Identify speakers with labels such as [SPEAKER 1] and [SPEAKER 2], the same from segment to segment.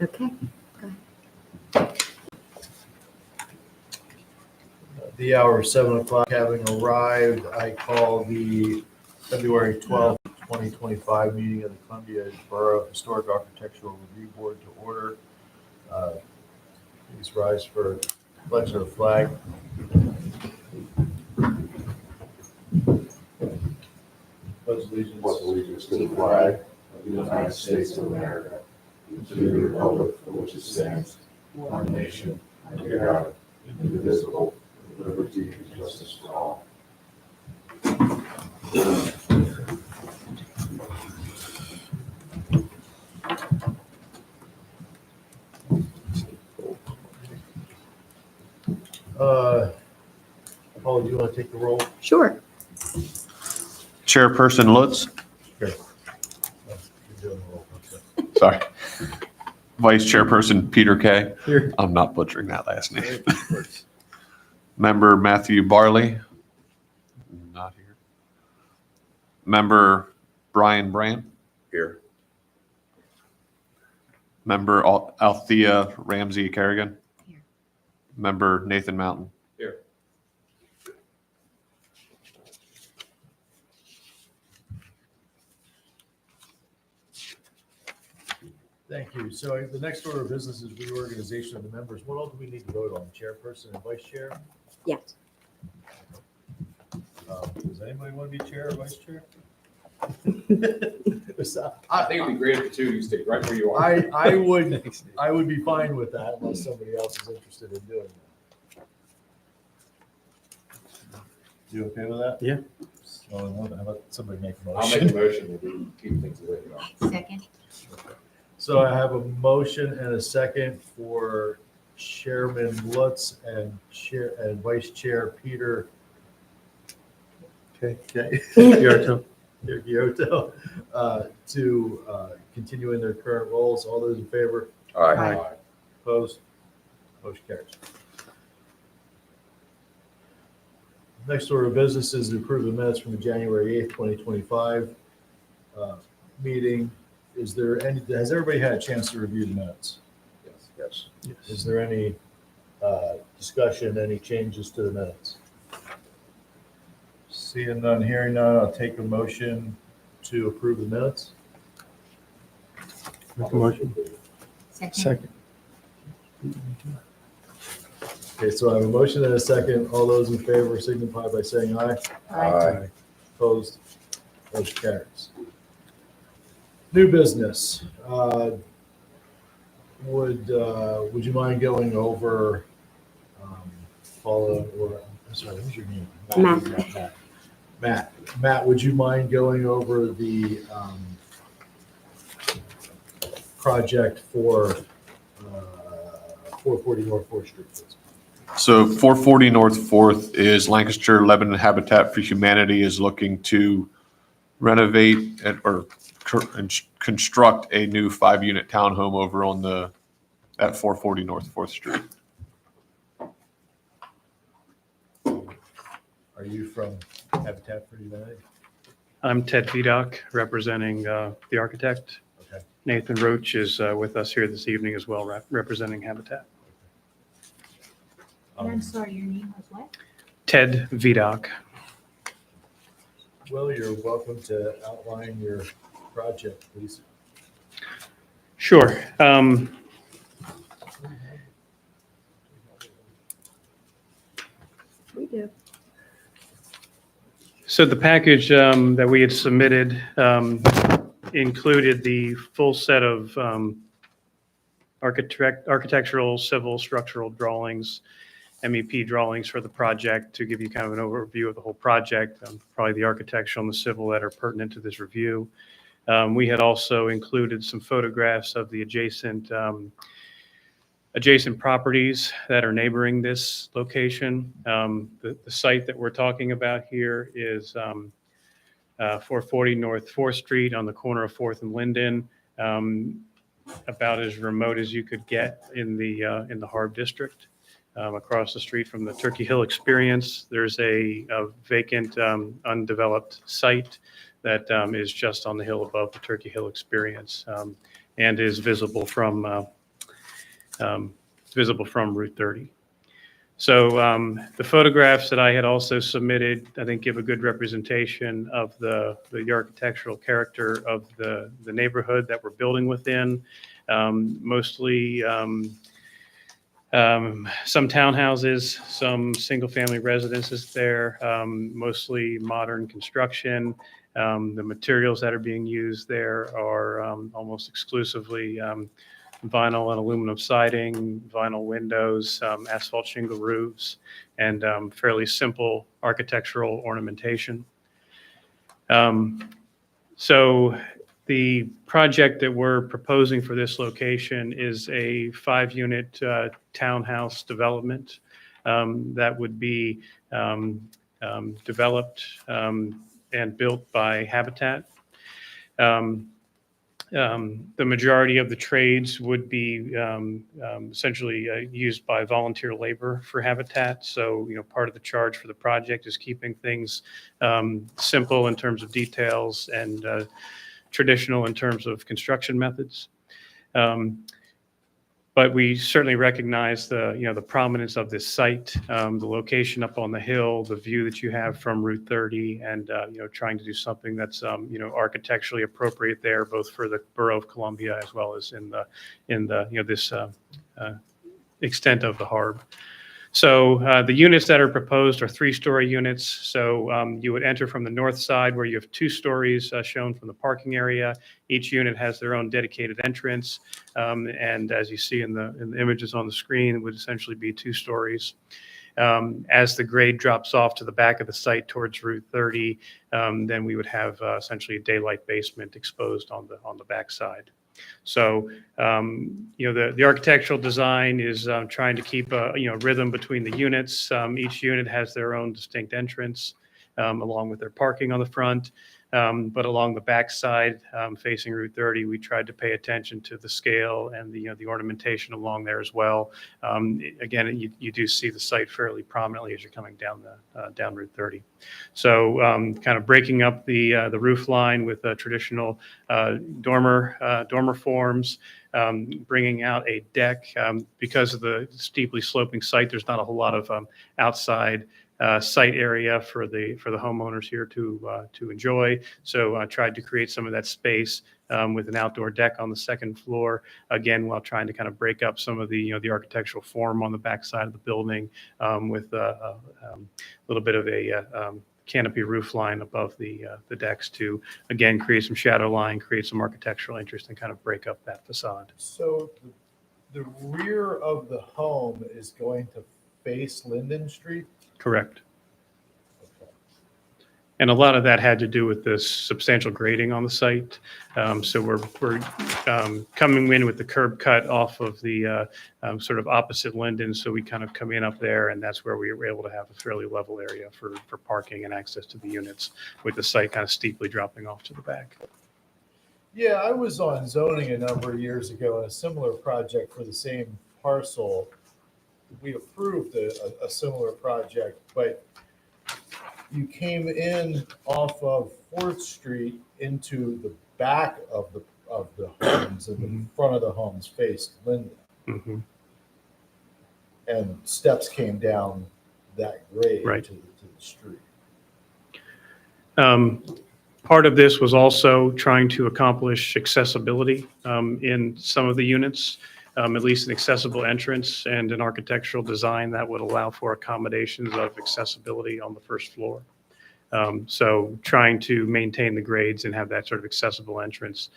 [SPEAKER 1] Okay.
[SPEAKER 2] The hour is 7 o'clock. Having arrived, I call the February 12th, 2025 meeting of the Columbia Borough Historic Architectural Review Board to order. Please rise for pledge of the flag. Pledge
[SPEAKER 3] allegiance to the flag of the United States of America, and to the republic for which it stands, one nation, under God, indivisible, with liberty and justice for all.
[SPEAKER 2] Paul, do you want to take the roll?
[SPEAKER 1] Sure.
[SPEAKER 4] Chairperson Lutz.
[SPEAKER 2] Here. You're doing the roll. Okay.
[SPEAKER 4] Sorry. Vice Chairperson Peter Kay.
[SPEAKER 2] Here.
[SPEAKER 4] I'm not butchering that last name. Member Matthew Barley. Not here. Member Brian Brand.
[SPEAKER 3] Here.
[SPEAKER 4] Member Althea Ramsey Kerrigan.
[SPEAKER 1] Here.
[SPEAKER 4] Member Nathan Mountain.
[SPEAKER 3] Here.
[SPEAKER 2] Thank you. So the next order of business is reorganization of the members. What all do we need to vote on? Chairperson and vice chair?
[SPEAKER 1] Yes.
[SPEAKER 2] Does anybody want to be chair or vice chair?
[SPEAKER 5] I think it'd be great if the two of you stay right where you are.
[SPEAKER 2] I would be fine with that unless somebody else is interested in doing that. You okay with that?
[SPEAKER 6] Yeah.
[SPEAKER 2] So how about somebody make a
[SPEAKER 5] I'll make a
[SPEAKER 2] motion?
[SPEAKER 5] motion that we keep things the way they are.
[SPEAKER 1] Second.
[SPEAKER 2] So I have a motion and a second for Chairman Lutz and Chair and Vice Chair Peter. Okay.
[SPEAKER 6] Giotto.
[SPEAKER 2] Giotto, to continue in their current roles. All those in favor?
[SPEAKER 1] Aye.
[SPEAKER 2] Opposed? Motion carries. Next order of business is to approve the minutes from the January 8th, 2025 meeting. Is there any, has everybody had a chance to review the minutes?
[SPEAKER 5] Yes.
[SPEAKER 2] Yes. Is there any discussion, any changes to the minutes? Seeing none, hearing none, I'll take a motion to approve the minutes.
[SPEAKER 6] Make a motion.
[SPEAKER 1] Second.
[SPEAKER 2] Okay, so I have a motion and a second. All those in favor signify by saying aye.
[SPEAKER 1] Aye.
[SPEAKER 2] Opposed? Motion carries. New business. Would you mind going over, Paula, or, I'm sorry, what's your name? Matt, would you mind going over the project for 440 North 4th Street, please?
[SPEAKER 4] So 440 North 4th is Lancaster Lebanon Habitat for Humanity is looking to renovate or construct a new 5-unit townhome over on at 440 North 4th Street.
[SPEAKER 2] Are you from Habitat for Humanity?
[SPEAKER 6] I'm Ted Vidoc, representing the architect.
[SPEAKER 2] Okay.
[SPEAKER 6] Nathan Roach is with us here this evening as well, representing Habitat.
[SPEAKER 1] I'm sorry, your name was what?
[SPEAKER 6] Ted Vidoc.
[SPEAKER 2] Well, you're welcome to outline your project, please.
[SPEAKER 6] Sure.
[SPEAKER 1] We do.
[SPEAKER 6] So the package that we had submitted included the full set of architectural, civil, structural drawings, MEP drawings for the project to give you kind of an overview of the whole project, probably the architectural and the civil that are pertinent to this review. We had also included some photographs of the adjacent properties that are neighboring this location. The site that we're talking about here is 440 North 4th Street on the corner of 4th and Linden, about as remote as you could get in the Harb District. Across the street from the Turkey Hill Experience, there's a vacant, undeveloped site that is just on the hill above the Turkey Hill Experience and is visible from visible from Route 30. So the photographs that I had also submitted, I think, give a good representation of the architectural character of the neighborhood that we're building within. Mostly some townhouses, some single-family residences there, mostly modern construction. The materials that are being used there are almost exclusively vinyl and aluminum siding, vinyl windows, asphalt shingle roofs, and fairly simple architectural ornamentation. So the project that we're proposing for this location is a 5-unit townhouse development that would be developed and built by Habitat. The majority of the trades would be essentially used by volunteer labor for Habitat. So, part of the charge for the project is keeping things simple in terms of details and traditional in terms of construction methods. But we certainly recognize the prominence of this site, the location up on the hill, the view that you have from Route 30, and trying to do something that's architecturally appropriate there, both for the Borough of Columbia as well as in this extent of the Harb. So the units that are proposed are 3-story units. So you would enter from the north side where you have 2 stories shown from the parking area. Each unit has their own dedicated entrance. And as you see in the images on the screen, it would essentially be 2 stories. As the grade drops off to the back of the site towards Route 30, then we would have essentially a daylight basement exposed on the back side. So, the architectural design is trying to keep a rhythm between the units. Each unit has their own distinct entrance, along with their parking on the front. But along the back side, facing Route 30, we tried to pay attention to the scale and the ornamentation along there as well. Again, you do see the site fairly prominently as you're coming down Route 30. So, kind of breaking up the roof line with traditional dormer forms, bringing out a deck. Because of the steeply sloping site, there's not a whole lot of outside site area for the homeowners here to enjoy. So I tried to create some of that space with an outdoor deck on the second floor, again, while trying to kind of break up some of the architectural form on the back side of the building with a little bit of a canopy roof line above the decks to, again, create some shadow line, create some architectural interest, and kind of break up that facade.
[SPEAKER 2] So the rear of the home is going to face Linden Street?
[SPEAKER 6] Correct. And a lot of that had to do with the substantial grading on the site. So we're coming in with the curb cut off of the sort of opposite Linden. So we kind of come in up there, and that's where we were able to have a fairly level area for parking and access to the units, with the site kind of steeply dropping off to the back.
[SPEAKER 2] Yeah, I was on zoning a number of years ago on a similar project for the same parcel. We approved a similar project, but you came in off of 4th Street into the back of the homes, and the front of the homes faced Linden.
[SPEAKER 6] Mm-hmm.
[SPEAKER 2] And steps came down that grade
[SPEAKER 6] Right.
[SPEAKER 2] to the street.
[SPEAKER 6] Part of this was also trying to accomplish accessibility in some of the units, at least an accessible entrance and an architectural design that would allow for accommodations of accessibility on the first floor. So trying to maintain the grades and have that sort of accessible entrance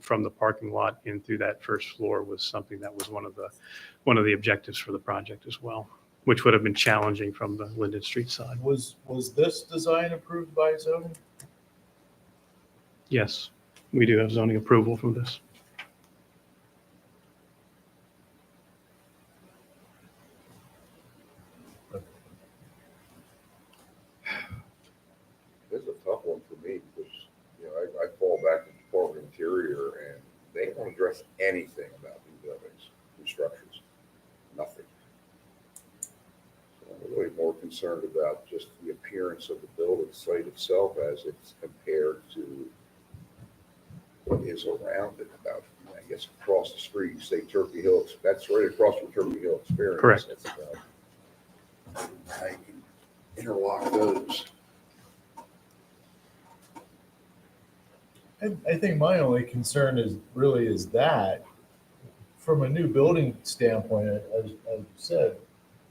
[SPEAKER 6] from the parking lot in through that first floor was something that was one of the objectives for the project as well, which would have been challenging from the Linden Street side.
[SPEAKER 2] Was this design approved by zoning?
[SPEAKER 6] Yes, we do have zoning approval from this.
[SPEAKER 3] This is a tough one for me because, I fall back to the Department of Interior and they don't address anything about these buildings, these structures, nothing. So I'm really more concerned about just the appearance of the building site itself as it's compared to what is around it about I guess across the street, say Turkey Hill, that's right across from Turkey Hill Experience.
[SPEAKER 6] Correct.
[SPEAKER 3] It's, I can interlock those.
[SPEAKER 2] I think my only concern is that, from a new building standpoint, as you said,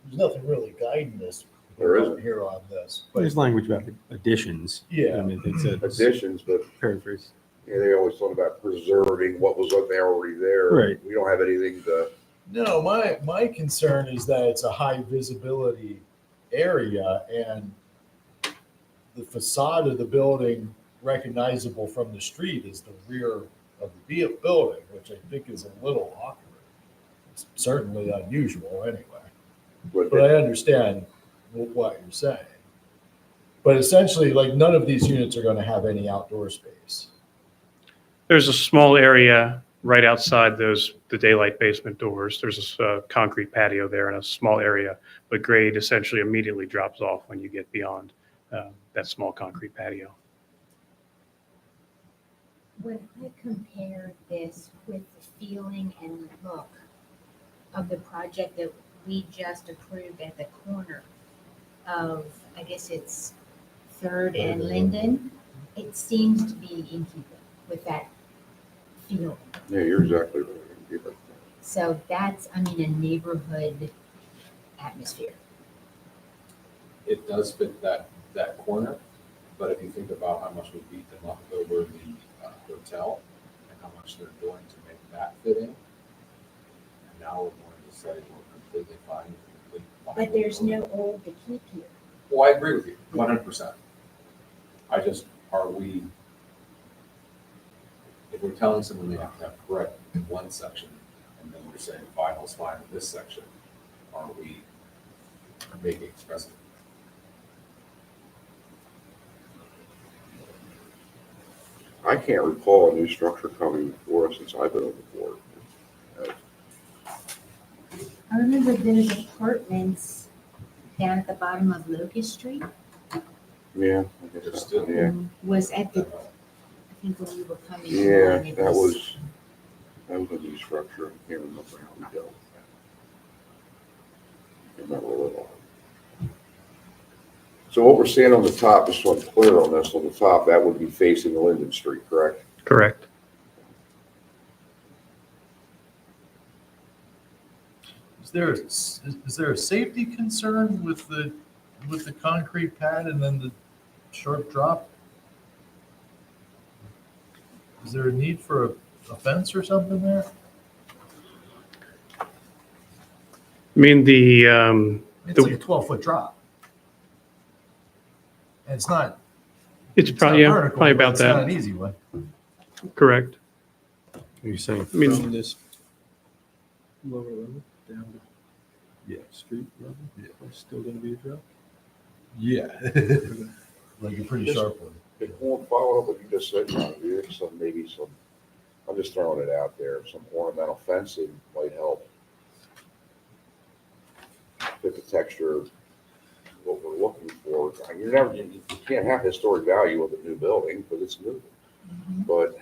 [SPEAKER 2] there's nothing really guiding us
[SPEAKER 3] There isn't.
[SPEAKER 2] here on this. But
[SPEAKER 1] There's language about additions.
[SPEAKER 2] Yeah.
[SPEAKER 1] I mean, it's a
[SPEAKER 3] Additions, but
[SPEAKER 1] paraphrase.
[SPEAKER 3] yeah, they always talk about preserving what was already there.
[SPEAKER 1] Right.
[SPEAKER 3] We don't have anything to,
[SPEAKER 2] no, my concern is that it's a high visibility area and the facade of the building recognizable from the street is the rear of the building, which I think is a little awkward. It's certainly unusual anyway. But I understand what you're saying. But essentially, like, none of these units are going to have any outdoor space.
[SPEAKER 6] There's a small area right outside the daylight basement doors. There's a concrete patio there and a small area, but grade essentially immediately drops off when you get beyond that small concrete patio.
[SPEAKER 1] When I compared this with the feeling and look of the project that we just approved at the corner of, I guess it's Third and Linden, it seems to be in keeping with that feeling.
[SPEAKER 3] yeah, you're exactly right.
[SPEAKER 1] So that's, I mean, a neighborhood atmosphere.
[SPEAKER 5] It does fit that corner, but if you think about how much we beat them up over the hotel and how much they're doing to make that fit in, and now we're going to say we're completely fine.
[SPEAKER 1] But there's no old to keep here.
[SPEAKER 5] Well, I agree with you, 100%. If we're telling someone they have to have brick in one section, and then we're saying vinyl's fine in this section, are we making expressive?
[SPEAKER 3] I can't recall a new structure coming before us since I've been on the board.
[SPEAKER 1] I remember there's apartments down at the bottom of Locust Street.
[SPEAKER 3] Yeah, I
[SPEAKER 5] There's
[SPEAKER 3] guess,
[SPEAKER 5] still-
[SPEAKER 3] yeah,
[SPEAKER 1] Was at the, I think when we were coming.
[SPEAKER 3] yeah,
[SPEAKER 1] on, it
[SPEAKER 3] that was a new structure. I can't remember how we dealt with that. I remember a little. So what we're seeing on the top, just so I'm clear on this, on the top, that would be facing Linden Street, correct?
[SPEAKER 6] Correct.
[SPEAKER 2] Is there a safety concern with the concrete pad and then the sharp drop? Is there a need for a fence or something there?
[SPEAKER 6] I mean,
[SPEAKER 2] It's like a 12-foot drop. And it's not.
[SPEAKER 6] it's
[SPEAKER 2] not
[SPEAKER 6] probably, yeah,
[SPEAKER 2] vertical,
[SPEAKER 6] probably
[SPEAKER 2] but
[SPEAKER 6] about
[SPEAKER 2] it's not
[SPEAKER 6] that.
[SPEAKER 2] an easy one.
[SPEAKER 6] Correct.
[SPEAKER 1] Are you saying
[SPEAKER 6] I mean-
[SPEAKER 1] from this lower level down to street level?
[SPEAKER 2] Yeah.
[SPEAKER 1] It's still gonna be a drop?
[SPEAKER 2] Yeah. Like a pretty sharp one.
[SPEAKER 3] Can Horn follow up what you just said, John? I'm just throwing it out there, some ornamental fencing might help. Fit the texture, what we're looking for. I mean, you can't have historic value of a new building because it's new. But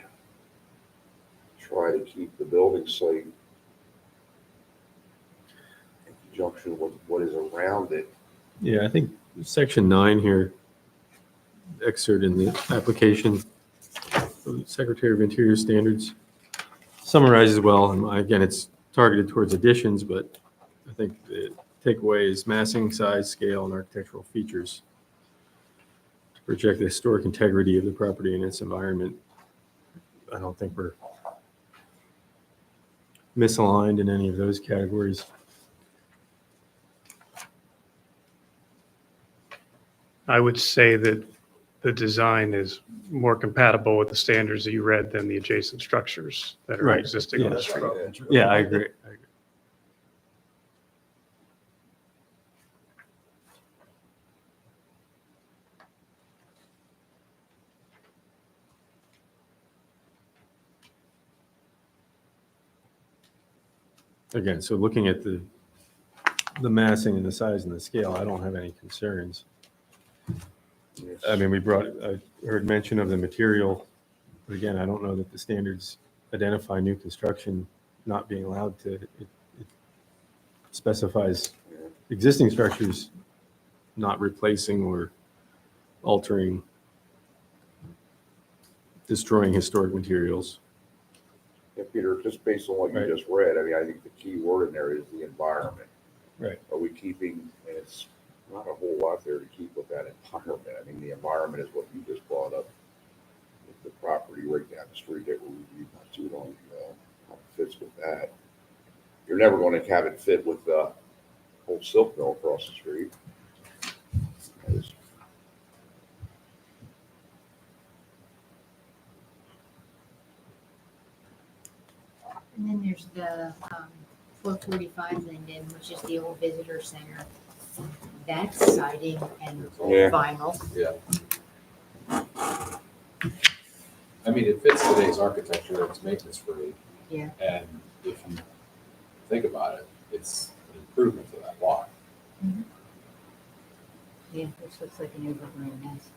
[SPEAKER 3] try to keep the building site in conjunction with what is around it.
[SPEAKER 1] Yeah, I think section 9 here, excerpt in the application, from Secretary of Interior Standards, summarizes well, and again, it's targeted towards additions, but I think the takeaway is massing, size, scale, and architectural features to project the historic integrity of the property and its environment. I don't think we're misaligned in any of those categories.
[SPEAKER 6] I would say that the design is more compatible with the standards that you read than the adjacent structures that are
[SPEAKER 1] Right.
[SPEAKER 6] existing on the
[SPEAKER 1] Yeah.
[SPEAKER 6] street.
[SPEAKER 1] Yeah, I agree. Again, so looking at the massing and the size and the scale, I don't have any concerns. I mean, I heard mention of the material, but again, I don't know that the standards identify new construction not being allowed to. It specifies existing structures not replacing or altering, destroying historic materials.
[SPEAKER 3] Yeah, Peter, just based on what you
[SPEAKER 1] Right.
[SPEAKER 3] just read, I mean, I think the key word in there is the environment.
[SPEAKER 1] Right.
[SPEAKER 3] Are we keeping, and it's not a whole lot there to keep with that environment. I mean, the environment is what you just brought up. With the property right down the street that we reviewed not too long ago, how it fits with that. You're never going to have it fit with the whole silk mill across the street. That is-
[SPEAKER 7] And then there's the 445 Linden, which is the old visitor center. That's siding and
[SPEAKER 3] Yeah.
[SPEAKER 7] vinyl.
[SPEAKER 5] I mean, it fits today's architecture, it's maintenance free.
[SPEAKER 7] Yeah.
[SPEAKER 5] And if you think about it, it's an improvement to that lot.
[SPEAKER 7] Yeah, this looks like an overgrown mess.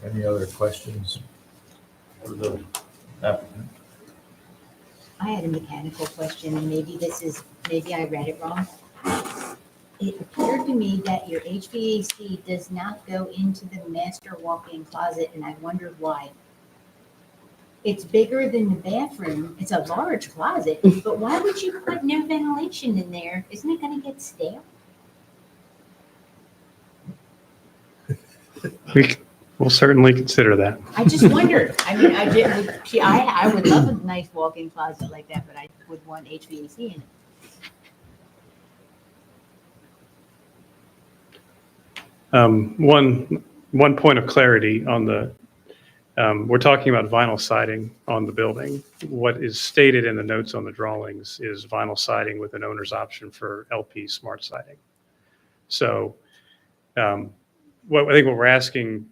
[SPEAKER 2] Any other questions for the applicant?
[SPEAKER 7] I had a mechanical question, and maybe I read it wrong. It appeared to me that your HVAC does not go into the master walk-in closet, and I wondered why. It's bigger than the bathroom. It's a large closet, but why would you put no ventilation in there? Isn't it gonna get stale?
[SPEAKER 6] We'll certainly consider that.
[SPEAKER 7] I just wondered. I mean, I would love a nice walk-in closet like that, but I would want HVAC in it.
[SPEAKER 6] One point of clarity on the, we're talking about vinyl siding on the building. What is stated in the notes on the drawings is vinyl siding with an owner's option for LP smart siding. So I think what we're asking,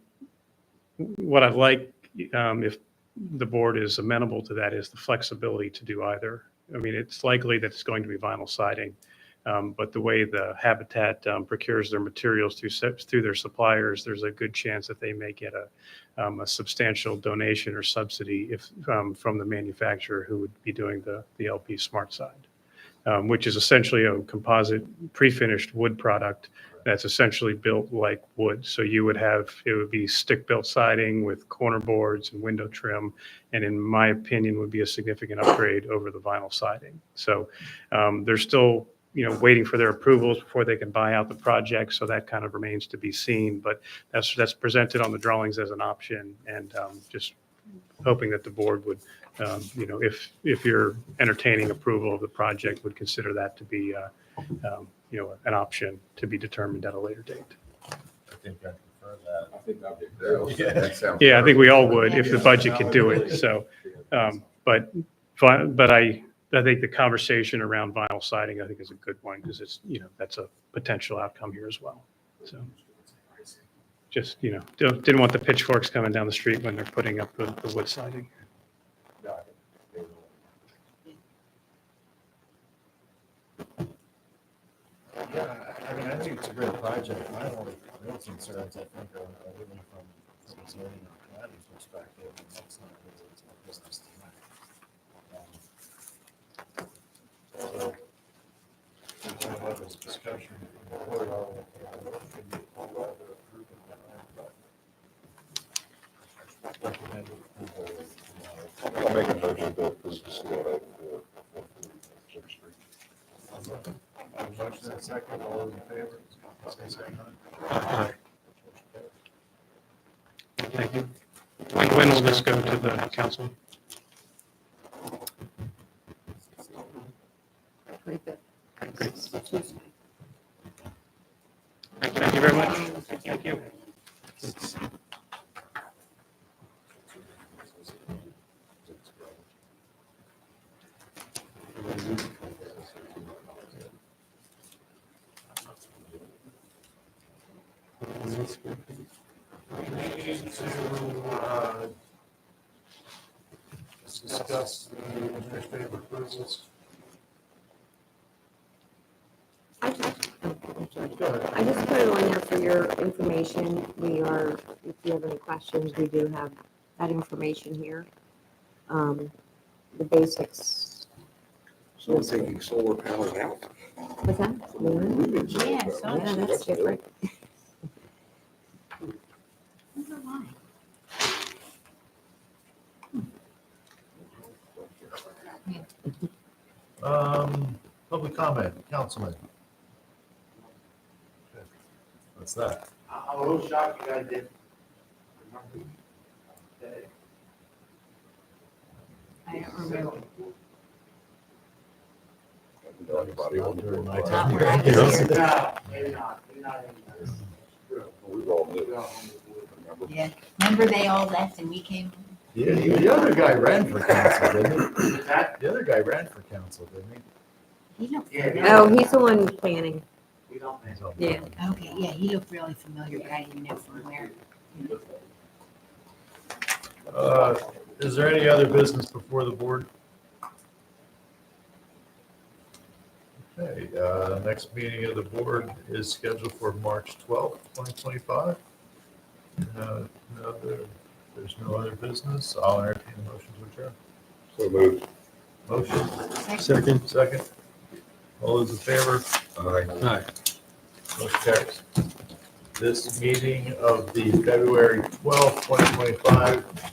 [SPEAKER 6] what I'd like, if the board is amenable to that, is the flexibility to do either. I mean, it's likely that it's going to be vinyl siding, but the way the Habitat procures their materials through their suppliers, there's a good chance that they may get a substantial donation or subsidy from the manufacturer who would be doing the LP Smart Side, which is essentially a composite pre-finished wood product that's essentially built like wood. So it would be stick-built siding with corner boards and window trim, and in my opinion, would be a significant upgrade over the vinyl siding. So they're still, waiting for their approvals before they can buy out the project. So that kind of remains to be seen, but that's presented on the drawings as an option, and just hoping that the board would, if you're entertaining approval of the project, would consider that to be, an option to be determined at a later date.
[SPEAKER 2] I think I prefer that.
[SPEAKER 5] I think that'd be great.
[SPEAKER 3] Yeah, that sounds
[SPEAKER 6] Yeah, I think we all
[SPEAKER 3] perfect.
[SPEAKER 6] would if the budget could do it. So, but I think the conversation around vinyl siding, I think, is a good one, because it's, that's a potential outcome here as well. So just, didn't want the pitchforks coming down the street when they're putting up the wood siding.
[SPEAKER 2] Yeah, I mean, I think it's a great project. My only real concerns, I think, are really from a zoning and planning perspective, and that's not really a business tonight. So, we're going to have this discussion. Recommend approval of,
[SPEAKER 3] I'll make a motion to approve the COA for 440 Street.
[SPEAKER 2] motion and second, all those in favor? Say
[SPEAKER 1] Aye.
[SPEAKER 6] Thank you. When will this go to the council? Great. Thank you very much. Thank you.
[SPEAKER 2] Let's discuss the administrative approvals.
[SPEAKER 7] I just,
[SPEAKER 8] also on there for your information, if you have any questions, we do have that information here. The basics.
[SPEAKER 3] So taking solar panels out.
[SPEAKER 8] What's that? Yeah,
[SPEAKER 7] Yeah, so
[SPEAKER 8] that's different.
[SPEAKER 7] I wonder why.
[SPEAKER 2] Public comment, councilman. What's that?
[SPEAKER 9] I'm a little shocked you guys didn't remember that.
[SPEAKER 7] I don't remember.
[SPEAKER 3] Anybody on
[SPEAKER 2] During my
[SPEAKER 7] Not
[SPEAKER 2] time.
[SPEAKER 7] where I was
[SPEAKER 2] here.
[SPEAKER 9] No, maybe not, maybe not anymore.
[SPEAKER 3] We all
[SPEAKER 9] We
[SPEAKER 3] did.
[SPEAKER 9] got on the board.
[SPEAKER 3] Remember?
[SPEAKER 7] Yeah, remember they all left and we came,
[SPEAKER 2] Yeah, the other guy ran for council, didn't he?
[SPEAKER 9] What's that?
[SPEAKER 2] The other guy ran for council, didn't
[SPEAKER 7] he looked.
[SPEAKER 9] Yeah,
[SPEAKER 7] familiar.
[SPEAKER 8] Oh, he's the one planning.
[SPEAKER 9] We don't miss.
[SPEAKER 2] he?
[SPEAKER 8] Yeah.
[SPEAKER 7] Okay, yeah, he looked really familiar, but I didn't know from where.
[SPEAKER 2] Is there any other business before the board? Okay, next meeting of the board is scheduled for March 12th, 2025. There's no other business. I'll entertain a motion to adjourn.
[SPEAKER 3] So moved.
[SPEAKER 2] Motion,
[SPEAKER 1] Second.
[SPEAKER 2] second. All those in favor?
[SPEAKER 1] Aye.
[SPEAKER 2] Motion carries. This meeting of the February 12th, 2025